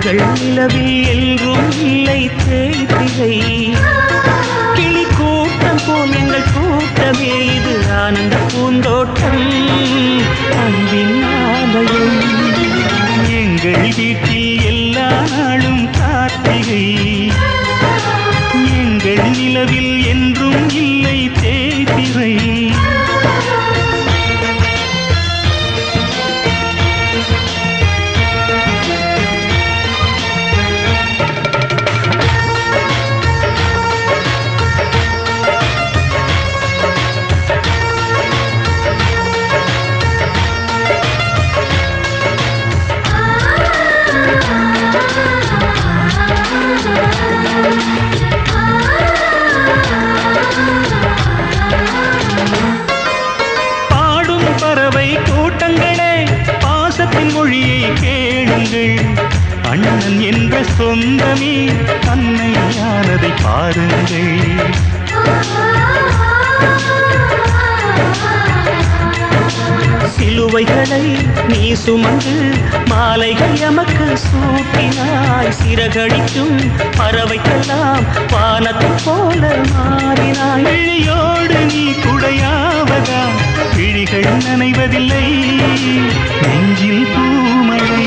எங்கள் நிலவில் என்றும் இல்லை தேய்திரை கிளி கூட்டம் போல் எங்கள் கூட்டமே இது ஆனந்த பூந்தோட்டம் அன்பின் ஆலயம் எங்கள் வீட்டில் எல்லா நாளும் கார்த்திகை எங்கள் நிலவில் என்றும் இல்லை தேய்திரை பாடும் பறவை கூட்டங்களே பாசத்தின் மொழியை கேளுங்கள் அண்ணன் என்ற சொந்தமே அன்னையானதை பாருங்கள் சிலுவைகளை நீ சுமந்து மாலைகள் எமக்கு சூட்டினாய் சிறகடிக்கும் பறவைக்கெல்லாம் வானத்தை போல மாறினாய் விழியோடு நீ குடையாவதா விழிகள் நனைவதில்லை நெஞ்சில் பூமழை